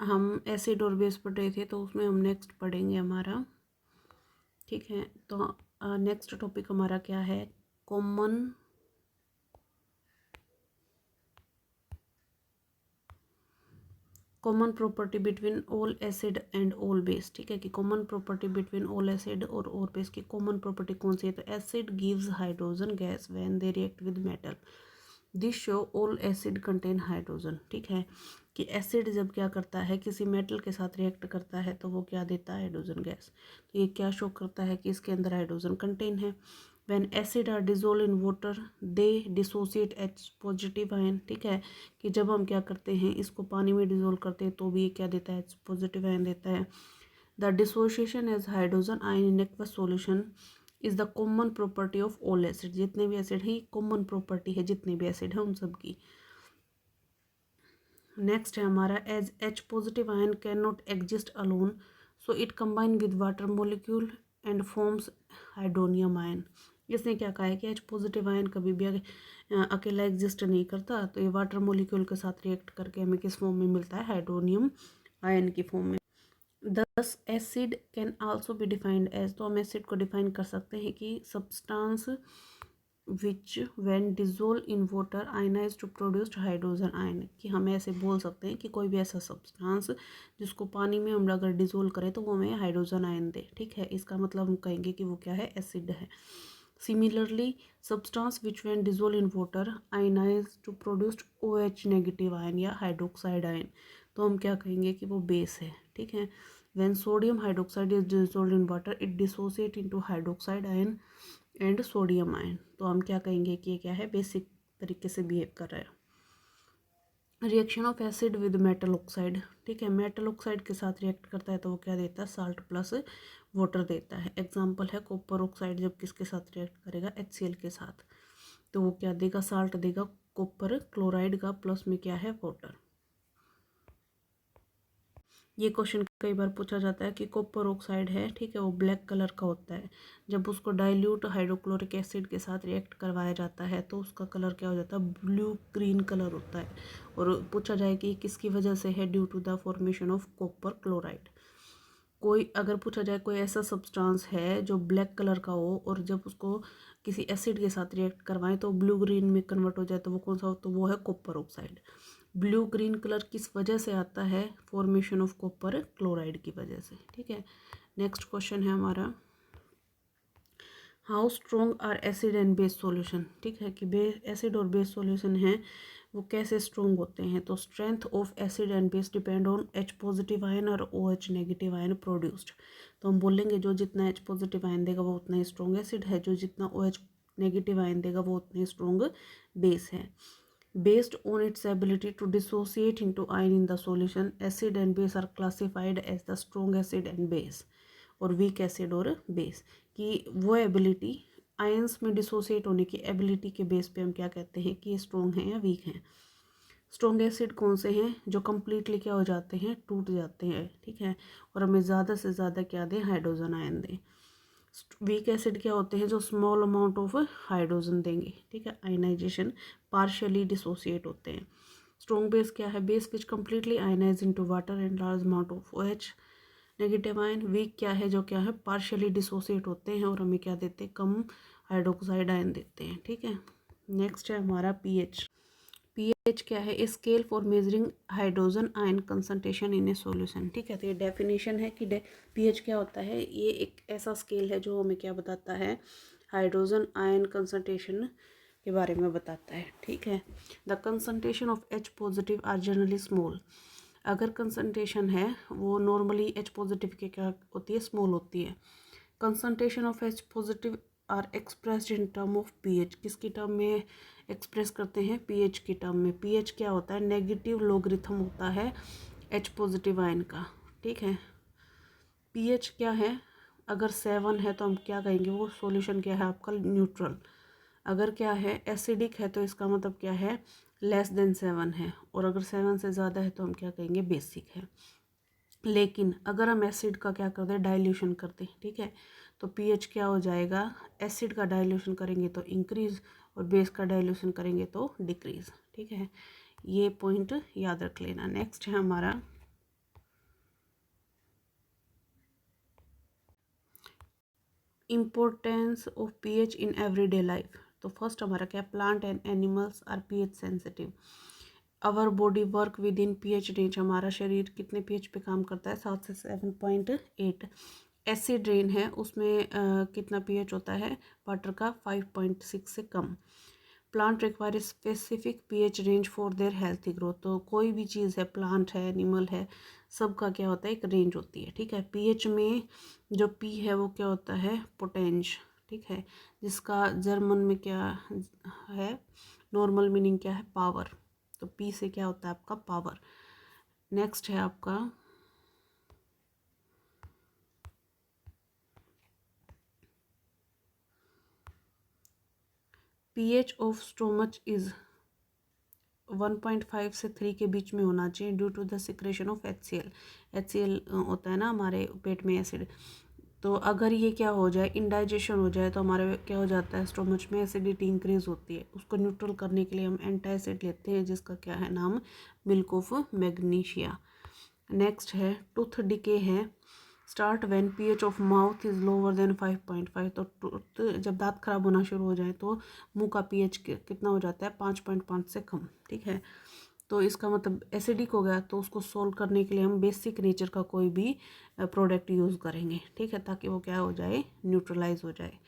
हम एसिड और बेस पढ़ रहे थे, तो उसमें हम नेक्स्ट पढ़ेंगे हमारा, ठीक है। तो नेक्स्ट टॉपिक हमारा क्या है, common property between all acid and all base, ठीक है। कि common property between all acid और ऑल बेस की कॉमन प्रॉपर्टी कौन सी है, तो acid gives hydrogen gas when they react with metal, this show all acid contain hydrogen, ठीक है। कि एसिड जब क्या करता है, किसी मेटल के साथ रिएक्ट करता है तो वो क्या देता है, हाइड्रोजन गैस। तो ये क्या शो करता है कि इसके अंदर हाइड्रोजन कंटेन है। When acid are dissolve in water they dissociate H positive ion, ठीक है। कि जब हम क्या करते हैं, इसको पानी में डिजोल्व करते हैं तो भी ये क्या देता है, H पॉजिटिव आयन देता है। The dissociation as hydrogen ion in aqueous solution is the common property of all acid, जितने भी एसिड हैं कॉमन प्रॉपर्टी है, जितने भी एसिड है उन सब की। नेक्स्ट है हमारा, as H positive ion can not exist alone, so it combine with water molecule and forms hydronium ion. इसने क्या कहा है कि H पॉजिटिव आयन कभी भी अकेला एग्जिस्ट नहीं करता, तो ये वाटर मोलिक्यूल के साथ रिएक्ट करके हमें किस फॉर्म में मिलता है, हाइड्रोनियम आयन की फॉर्म में। Thus acid can also be defined as, तो हम एसिड को डिफाइन कर सकते हैं कि substance which when dissolve in water ionise to produced hydrogen ion, कि हम ऐसे बोल सकते हैं कि कोई भी ऐसा सब्सटेंस जिसको पानी में हम अगर डिजोल्व करें तो वो हमें हाइड्रोजन आयन दे, ठीक है। इसका मतलब हम कहेंगे कि वो क्या है, एसिड है। Similarly substance which when dissolve in water ionise to produced OH negative ion या हाइड्रोक्साइड आयन, तो हम क्या कहेंगे कि वो बेस है, ठीक है। When sodium hydroxide is dissolve in water it dissociate into hydroxide ion and sodium ion, तो हम क्या कहेंगे कि ये क्या है, बेसिक तरीके से बिहेव कर रहा है। Reaction of acid with metal oxide, ठीक है। मेटल ऑक्साइड के साथ रिएक्ट करता है तो वो क्या देता है, साल्ट प्लस वाटर देता है। एग्जांपल है कॉपर ऑक्साइड जब किसके साथ रिएक्ट करेगा, HCl के साथ, तो वो क्या देगा, साल्ट देगा कॉपर क्लोराइड का, प्लस में क्या है, वाटर। ये क्वेश्चन कई बार पूछा जाता है कि कॉपर ऑक्साइड है, ठीक है, वो ब्लैक कलर का होता है, जब उसको डाइल्यूट हाइड्रोक्लोरिक एसिड के साथ रिएक्ट करवाया जाता है तो उसका कलर क्या हो जाता है, ब्लू ग्रीन कलर होता है। और पूछा जाए कि किसकी वजह से है, due to the formation of copper chloride. कोई अगर पूछा जाए कोई ऐसा सब्सटेंस है जो ब्लैक कलर का हो और जब उसको किसी एसिड के साथ रिएक्ट करवाएं तो ब्लू ग्रीन में कन्वर्ट हो जाए, तो वो कौन सा हो, तो वो है copper oxide. Blue green colour किस वजह से आता है, फॉर्मेशन ऑफ कॉपर क्लोराइड की वजह से, ठीक है। नेक्स्ट क्वेश्चन है हमारा, how strong are acid and base solution, ठीक है। कि एसिड और बेस सॉल्यूशन हैं वो कैसे स्ट्रॉन्ग होते हैं, तो strength of acid and base depend on H positive ion और OH नेगेटिव आयन प्रोड्यूस्ड, तो हम बोलेंगे जो जितना H पॉजिटिव आयन देगा वो उतना ही स्ट्रॉन्ग एसिड है, जो जितना OH नेगेटिव आयन देगा वो उतना ही स्ट्रॉन्ग बेस है। Based on its ability to dissociate into ion in the solution, acid and base are classified as the strong acid and base और वीक एसिड और base, कि वो एबिलिटी आयंस में dissociate होने की एबिलिटी के base पे हम क्या कहते हैं कि ये स्ट्रॉन्ग हैं या वीक हैं। स्ट्रॉन्ग एसिड कौन से हैं, जो कम्प्लीटली क्या हो जाते हैं, टूट जाते हैं, ठीक है, और हमें ज़्यादा से ज़्यादा क्या दें, हाइड्रोजन आयन दें। वीक एसिड क्या होते हैं, जो स्मॉल अमाउंट ऑफ हाइड्रोजन देंगे, ठीक है, आयनाइजेशन पार्शियली डिसोसिएट होते हैं। स्ट्रॉन्ग बेस क्या है, base which completely ionise into water and large amount of OH negative ion. Weak क्या है, जो क्या है, पार्शियली डिसोसिएट होते हैं और हमें क्या देते हैं, कम हाइड्रोक्साइड आयन देते हैं, ठीक है। नेक्स्ट है हमारा पीएच। पीएच क्या है, scale for measuring hydrogen ion concentration in A solution, ठीक है। तो ये डेफिनेशन है कि पीएच क्या होता है, ये एक ऐसा स्केल है जो हमें क्या बताता है, हाइड्रोजन आयन कंसंट्रेशन के बारे में बताता है, ठीक है। The concentration of H positive are generally small, अगर कंसंट्रेशन है वो नॉर्मली H पॉजिटिव के क्या होती है, स्मॉल होती है। Concentration of H positive are expressed in term of pH, किसकी टर्म में एक्सप्रेस करते हैं, पीएच की टर्म में। पीएच क्या होता है, नेगेटिव लॉगरिथम होता है H पॉजिटिव आयन का, ठीक है। पीएच क्या है, अगर 7 है तो हम क्या कहेंगे, वो सॉल्यूशन क्या है आपका, न्यूट्रल। अगर क्या है, एसिडिक है तो इसका मतलब क्या है, लेस देन 7 है, और अगर 7 से ज़्यादा है तो हम क्या कहेंगे, बेसिक है। लेकिन अगर हम एसिड का क्या करते हैं, डाइल्यूशन करते हैं, ठीक है, तो पीएच क्या हो जाएगा, एसिड का डाइल्यूशन करेंगे तो इंक्रीज और बेस का डाइल्यूशन करेंगे तो डिक्रीज, ठीक है। ये पॉइंट याद रख लेना। नेक्स्ट है हमारा importance of pH in everyday life. तो फर्स्ट हमारा क्या, plant and animals are pH sensitive. Our body work within pH range, हमारा शरीर कितने पीएच पे काम करता है, 7 से 7.8। एसिड रेन है उसमें कितना पीएच होता है वाटर का, 5.6 से कम। Plant require specific pH range for their healthy growth. तो कोई भी चीज़ है, प्लांट है, एनिमल है, सबका क्या होता है, एक रेंज होती है, ठीक है। पीएच में जो पी है वो क्या होता है, पोटेंश, ठीक है, जिसका जर्मन में क्या है, नॉर्मल मीनिंग क्या है, पावर। तो पी से क्या होता है आपका, पावर। नेक्स्ट है आपका पीएच ऑफ स्टोमच इज 1.5 से 3 के बीच में होना चाहिए due to the secretion of HCl। HCl होता है ना हमारे पेट में एसिड। तो अगर ये क्या हो जाए, इंडाइजेशन हो जाए, तो हमारे क्या हो जाता है, स्टोमच में एसिडिटी इंक्रीज होती है। उसको न्यूट्रल करने के लिए हम एंटासिड लेते हैं, जिसका क्या है नाम, मिल्क ऑफ मैग्नीशिया। नेक्स्ट है टूथ डिके है, start when pH of mouth is lower than 5.5। तो टूथ जब दांत खराब होना शुरू हो जाए तो मुंह का पीएच कितना हो जाता है, 5.5 से कम, ठीक है। तो इसका मतलब एसिडिक हो गया, तो उसको सोल्व करने के लिए हम बेसिक नेचर का कोई भी प्रोडक्ट यूज़ करेंगे, ठीक है, ताकि वो क्या हो जाए, न्यूट्रलाइज हो जाए।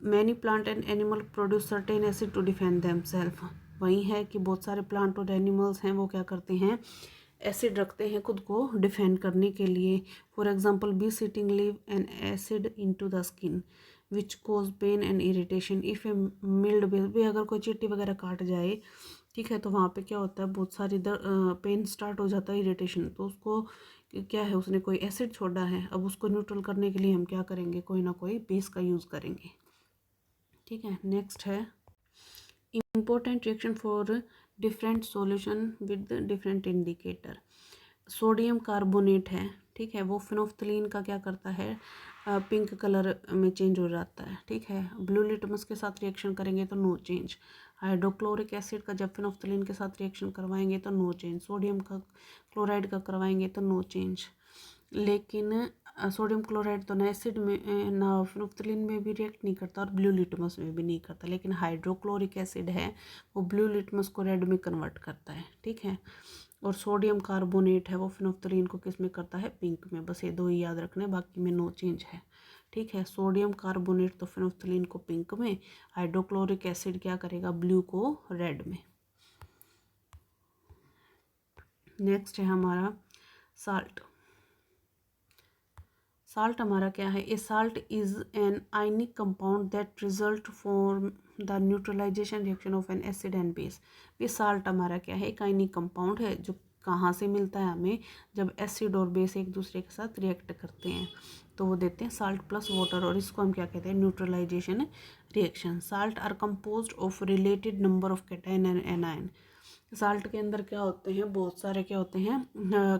Many plant and animal produce certain acid to defend themself. वही है कि बहुत सारे प्लांट और एनिमल्स हैं, वो क्या करते हैं, एसिड रखते हैं खुद को डिफेंड करने के लिए। For example bee stinging leave an acid into the skin which cause pain and irritation if a mild भी, अगर कोई चींटी वगैरह काट जाए, ठीक है, तो वहाँ पे क्या होता है, बहुत सारी पेन स्टार्ट हो जाता है, इरिटेशन। तो उसको क्या है, उसने कोई एसिड छोड़ा है, अब उसको न्यूट्रल करने के लिए हम क्या करेंगे, कोई ना कोई बेस का यूज़ करेंगे, ठीक है। नेक्स्ट है important reaction for different solution with different indicator. Sodium carbonate है, ठीक है, वो फिनोफ्थलीन का क्या करता है, पिंक कलर में चेंज हो जाता है, ठीक है। ब्लू लिटमस के साथ रिएक्शन करेंगे तो नो चेंज। हाइड्रोक्लोरिक एसिड का जब फिनोफ्थलीन के साथ रिएक्शन करवाएंगे तो नो चेंज। सोडियम का क्लोराइड का करवाएंगे तो नो चेंज। लेकिन सोडियम क्लोराइड तो ना एसिड में ना फिनोफ्थलीन में भी रिएक्ट नहीं करता और ब्लू लिटमस में भी नहीं करता, लेकिन हाइड्रोक्लोरिक एसिड है वो ब्लू लिटमस को रेड में कन्वर्ट करता है, ठीक है। और सोडियम कार्बोनेट है वो फिनोफ्थलीन को किस में करता है, पिंक में। बस ये दो ही याद रखने, बाकी में नो चेंज है, ठीक है। सोडियम कार्बोनेट तो फिनोफ्थलीन को पिंक में, हाइड्रोक्लोरिक एसिड क्या करेगा, ब्लू को रेड में। नेक्स्ट है हमारा साल्ट। साल्ट हमारा क्या है, a salt is an ionic compound that result for the neutralization reaction of an acid and base. ये साल्ट हमारा क्या है, एक आयनिक कंपाउंड है, जो कहाँ से मिलता है हमें, जब एसिड और बेस एक दूसरे के साथ रिएक्ट करते हैं तो वो देते हैं साल्ट प्लस वाटर, और इसको हम क्या कहते हैं, neutralisation reaction. Salt are composed of related number of cation and anion. Salt के अंदर क्या होते हैं, बहुत सारे क्या होते हैं,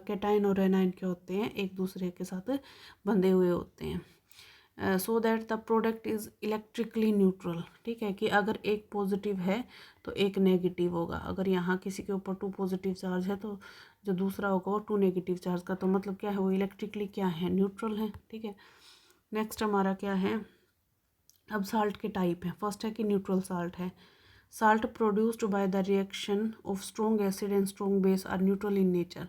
कैटायन और एनायन क्या होते हैं, एक दूसरे के साथ बंधे हुए होते हैं। So that the product is electrically neutral, ठीक है, कि अगर एक पॉजिटिव है तो एक नेगेटिव होगा। अगर यहाँ किसी के ऊपर 2 पॉजिटिव चार्ज है तो जो दूसरा होगा वो 2 नेगेटिव चार्ज का, तो मतलब क्या है, वो इलेक्ट्रिकली क्या है, न्यूट्रल है, ठीक है। नेक्स्ट हमारा क्या है, अब साल्ट के टाइप हैं। फर्स्ट है कि न्यूट्रल साल्ट है। Salt produced by the reaction of strong acid and strong base are neutral in nature.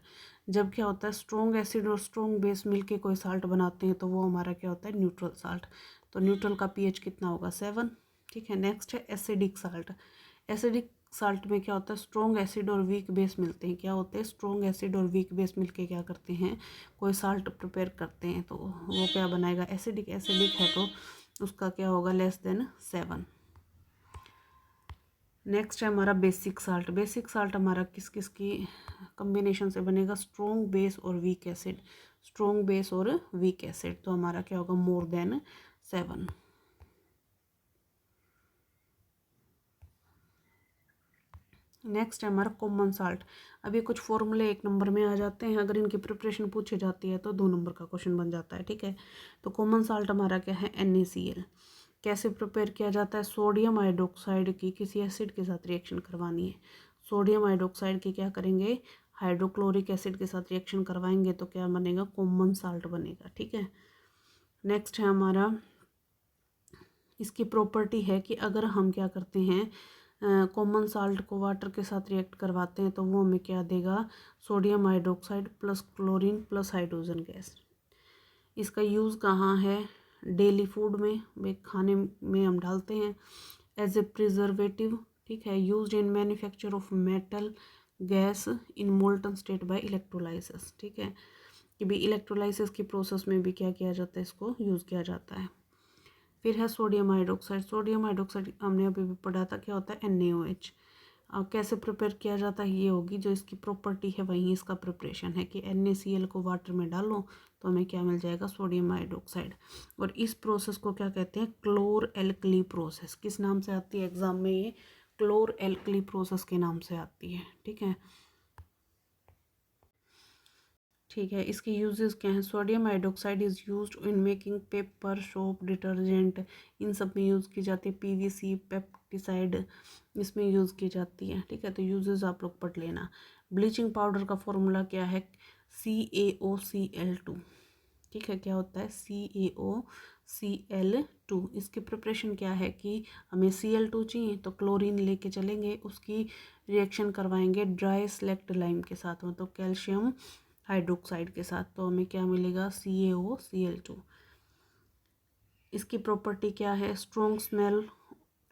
जब क्या होता है, स्ट्रॉन्ग एसिड और स्ट्रॉन्ग बेस मिलके कोई साल्ट बनाते हैं तो वो हमारा क्या होता है, न्यूट्रल साल्ट। तो न्यूट्रल का पीएच कितना होगा, 7, ठीक है। नेक्स्ट है एसिडिक साल्ट। एसिडिक साल्ट में क्या होता है, स्ट्रॉन्ग एसिड और वीक बेस मिलते हैं। क्या होते हैं, स्ट्रॉन्ग एसिड और वीक बेस मिलके क्या करते हैं, कोई साल्ट प्रिपेयर करते हैं, तो वो क्या बनाएगा, एसिडिक। एसिडिक है तो उसका क्या होगा, लेस देन 7। नेक्स्ट है हमारा बेसिक साल्ट। बेसिक साल्ट हमारा किस किस की कम्बिनेशन से बनेगा, स्ट्रॉन्ग बेस और वीक एसिड। स्ट्रॉन्ग बेस और वीक एसिड, तो हमारा क्या होगा, मोर देन 7। नेक्स्ट है हमारा कॉमन साल्ट। अभी कुछ फॉर्मूले 1 नंबर में आ जाते हैं, अगर इनकी प्रिपरेशन पूछी जाती है तो 2 नंबर का क्वेश्चन बन जाता है, ठीक है। तो कॉमन साल्ट हमारा क्या है, NaCl। कैसे प्रिपेयर किया जाता है, सोडियम हाइड्रोक्साइड की किसी एसिड के साथ रिएक्शन करवानी है। सोडियम हाइड्रोक्साइड की क्या करेंगे, हाइड्रोक्लोरिक एसिड के साथ रिएक्शन करवाएंगे तो क्या बनेगा, कॉमन साल्ट बनेगा, ठीक है। नेक्स्ट है हमारा, इसकी प्रॉपर्टी है कि अगर हम क्या करते हैं कॉमन साल्ट को वाटर के साथ रिएक्ट करवाते हैं तो वो हमें क्या देगा, sodium hydroxide plus chlorine plus hydrogen gas. इसका यूज़ कहाँ है, डेली फूड में, वे खाने में हम डालते हैं। एज ए प्रिजर्वेटिव, ठीक है, used in manufacture of metal gas in molten state by electrolysis, ठीक है, कि भी इलेक्ट्रोलाइसिस की प्रोसेस में भी क्या किया जाता है, इसको यूज़ किया जाता है। फिर है सोडियम हाइड्रोक्साइड। सोडियम हाइड्रोक्साइड हमने अभी भी पढ़ा था क्या होता है, NaOH। अब कैसे प्रिपेयर किया जाता है, ये होगी जो इसकी प्रॉपर्टी है वहीं इसका प्रिपरेशन है कि NaCl को वाटर में डालो तो हमें क्या मिल जाएगा, सोडियम हाइड्रोक्साइड। और इस प्रोसेस को क्या कहते हैं, क्लोर एल्कली प्रोसेस। किस नाम से आती है एग्जाम में, ये क्लोर एल्कली प्रोसेस के नाम से आती है, ठीक है। ठीक है, इसके यूजेस क्या हैं, sodium hydroxide is used in making paper, soap, detergent, इन सब में यूज़ की जाती है। PVC, पेप्टिसाइड, इसमें यूज़ की जाती है, ठीक है। तो यूजेस आप लोग पढ़ लेना। ब्लीचिंग पाउडर का फॉर्मूला क्या है, CaOCl2, ठीक है। क्या होता है, CaOCl2। इसकी प्रिपरेशन क्या है कि हमें Cl2 चाहिए तो क्लोरीन लेके चलेंगे, उसकी रिएक्शन करवाएंगे ड्राई सेलेक्ट लाइम के साथ, मतलब कैल्शियम हाइड्रोक्साइड के साथ, तो हमें क्या मिलेगा, CaOCl2। इसकी प्रॉपर्टी क्या है, स्ट्रॉन्ग स्मेल,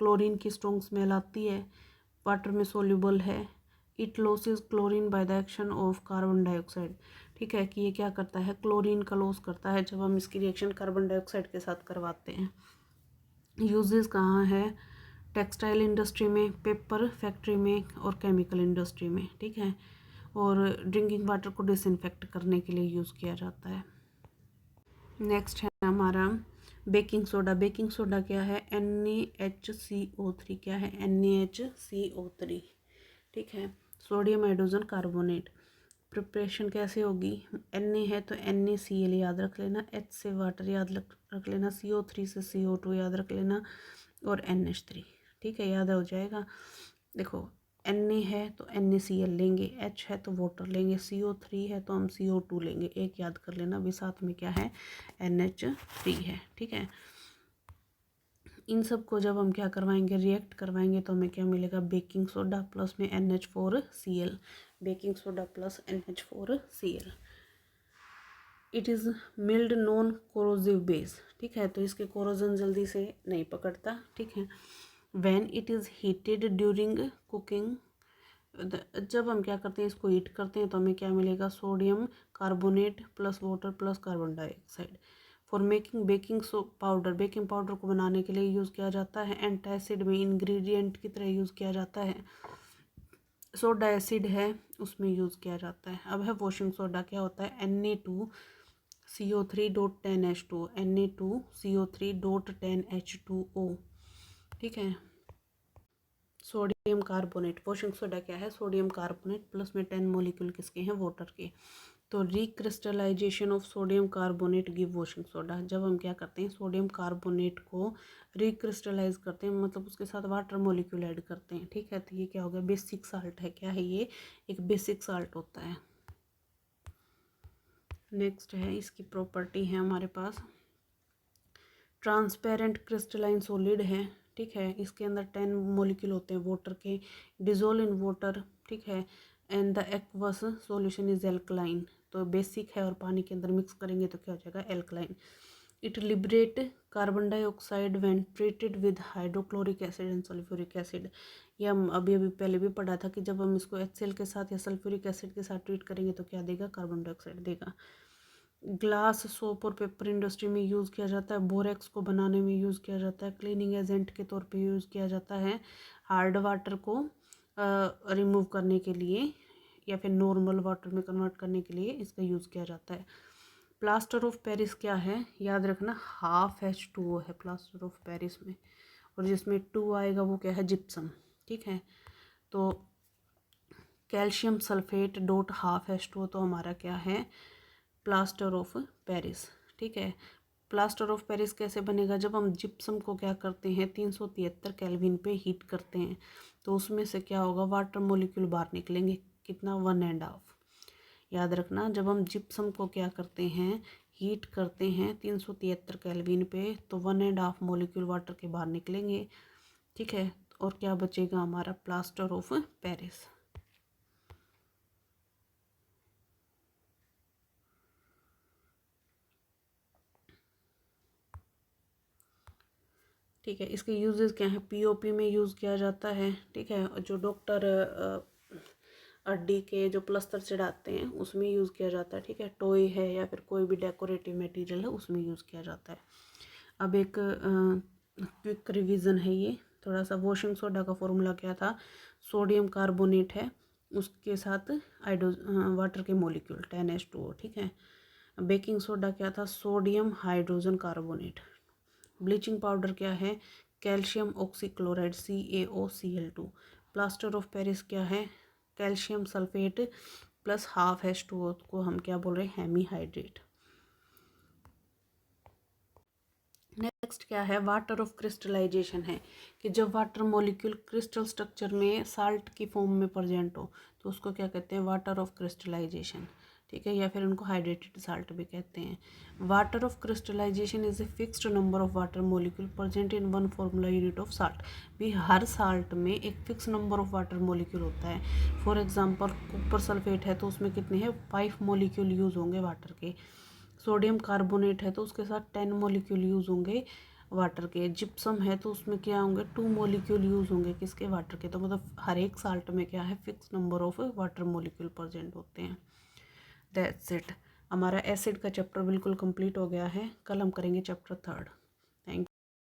क्लोरीन की स्ट्रॉन्ग स्मेल आती है, वाटर में सोल्यूबल है। It losses chlorine by the action of carbon dioxide, ठीक है, कि ये क्या करता है, क्लोरीन का लॉस करता है जब हम इसकी रिएक्शन कार्बन डाइऑक्साइड के साथ करवाते हैं। यूजेस कहाँ है, टेक्सटाइल इंडस्ट्री में, पेपर फैक्ट्री में और केमिकल इंडस्ट्री में, ठीक है। और ड्रिंकिंग वाटर को डिसइंफेक्ट करने के लिए यूज़ किया जाता है। नेक्स्ट है हमारा बेकिंग सोडा। बेकिंग सोडा क्या है, NaHCO3, क्या है, NaHCO3, ठीक है। Sodium hydrogen carbonate. प्रिपरेशन कैसे होगी, Na है तो NaCl याद रख लेना, H से वाटर याद रख लेना, CO3 से CO2 याद रख लेना और NH3, ठीक है, याद हो जाएगा। देखो Na है तो NaCl लेंगे, H है तो वाटर लेंगे, CO3 है तो हम CO2 लेंगे, एक याद कर लेना भी, साथ में क्या है, NH3 है, ठीक है। इन सब को जब हम क्या करवाएंगे, रिएक्ट करवाएंगे तो हमें क्या मिलेगा, बेकिंग सोडा प्लस में NH4Cl, baking soda plus NH4Cl। It is mild non corrosive base, ठीक है, तो इसके कोरोजन जल्दी से नहीं पकड़ता, ठीक है। When it is heated during cooking, जब हम क्या करते हैं, इसको हीट करते हैं तो हमें क्या मिलेगा, sodium carbonate plus water plus carbon dioxide. For making baking powder, baking powder को बनाने के लिए यूज़ किया जाता है। एंटासिड में इंग्रेडिएंट की तरह यूज़ किया जाता है। सोडा एसिड है उसमें यूज़ किया जाता है। अब है वॉशिंग सोडा, क्या होता है, Na2CO3.10H2, Na2CO3.10H2O, ठीक है। सोडियम कार्बोनेट, वॉशिंग सोडा क्या है, सोडियम कार्बोनेट प्लस में 10 मॉलिक्यूल किसके हैं, वाटर के। तो recrystallisation of sodium carbonate give washing soda. जब हम क्या करते हैं, सोडियम कार्बोनेट को रिक्रिस्टलाइज करते हैं, मतलब उसके साथ वाटर मॉलिक्यूल ऐड करते हैं, ठीक है, तो ये क्या हो गया, बेसिक साल्ट है। क्या है ये, एक बेसिक साल्ट होता है। नेक्स्ट है, इसकी प्रॉपर्टी है हमारे पास, ट्रांसपेरेंट क्रिस्टलाइन सॉलिड है, ठीक है। इसके अंदर 10 मॉलिक्यूल होते हैं वाटर के, डिजोल्व इन वाटर, ठीक है। And the aqueous solution is alkaline, तो बेसिक है और पानी के अंदर मिक्स करेंगे तो क्या हो जाएगा, alkaline. It liberate carbon dioxide when treated with hydrochloric acid and sulphuric acid. ये हम अभी पहले भी पढ़ा था कि जब हम इसको HCl के साथ या सल्फ्यूरिक एसिड के साथ ट्रीट करेंगे तो क्या देगा, कार्बन डाइऑक्साइड देगा। ग्लास, सोप और पेपर इंडस्ट्री में यूज़ किया जाता है। बोरेक्स को बनाने में यूज़ किया जाता है। क्लीनिंग एजेंट के तौर पे यूज़ किया जाता है। हार्ड वाटर को रिमूव करने के लिए या फिर नॉर्मल वाटर में कन्वर्ट करने के लिए इसका यूज़ किया जाता है। प्लास्टर ऑफ पेरिस क्या है, याद रखना, ½ H2O है प्लास्टर ऑफ पेरिस में, और जिसमें 2 आएगा वो क्या है, जिप्सम, ठीक है। तो कैल्शियम सल्फेट .½ H2O तो हमारा क्या है, प्लास्टर ऑफ पेरिस, ठीक है। प्लास्टर ऑफ पेरिस कैसे बनेगा, जब हम जिप्सम को क्या करते हैं, 373 केल्विन पे हीट करते हैं तो उसमें से क्या होगा, वाटर मॉलिक्यूल बाहर निकलेंगे, कितना, 1.5। याद रखना, जब हम जिप्सम को क्या करते हैं, हीट करते हैं 373 केल्विन पे तो 1.5 मॉलिक्यूल वाटर के बाहर निकलेंगे, ठीक है। और क्या बचेगा हमारा प्लास्टर ऑफ पेरिस। ठीक है, इसके यूजेस क्या है, पीओपी में यूज़ किया जाता है, ठीक है। जो डॉक्टर हड्डी के जो प्लस्तर चढ़ाते हैं उसमें यूज़ किया जाता है, ठीक है। टॉय है या फिर कोई भी डेकोरेटिव मटेरियल है उसमें यूज़ किया जाता है। अब एक क्विक रिवीजन है ये थोड़ा सा। वॉशिंग सोडा का फॉर्मूला क्या था, सोडियम कार्बोनेट है उसके साथ वाटर के मॉलिक्यूल 10H2O, ठीक है। बेकिंग सोडा क्या था, sodium hydrogen carbonate. Bleaching powder क्या है, calcium oxychloride CaOCl2। Plaster of Paris क्या है, calcium sulphate plus half H2O को हम क्या बोल रहे हैं, हेमीहाइड्रेट। नेक्स्ट क्या है, वाटर ऑफ क्रिस्टलाइजेशन है कि जब वाटर मॉलिक्यूल क्रिस्टल स्ट्रक्चर में साल्ट की फॉर्म में प्रेजेंट हो तो उसको क्या कहते हैं, वाटर ऑफ क्रिस्टलाइजेशन, ठीक है। या फिर उनको हाइड्रेटेड साल्ट भी कहते हैं। Water of crystallisation is a fixed number of water molecule present in one formula unit of salt. भी हर साल्ट में एक fix number of water molecule होता है। फॉर एग्जांपल कॉपर सल्फेट है तो उसमें कितने हैं, 5 मॉलिक्यूल यूज़ होंगे वाटर के। सोडियम कार्बोनेट है तो उसके साथ 10 मॉलिक्यूल यूज़ होंगे वाटर के। जिप्सम है तो उसमें क्या होंगे, 2 मॉलिक्यूल यूज़ होंगे किसके, वाटर के। तो मतलब हर एक साल्ट में क्या है, fix number of water molecule present होते हैं। दैट्स इट, हमारा एसिड का चैप्टर बिल्कुल कंप्लीट हो गया है। कल हम करेंगे चैप्टर 3।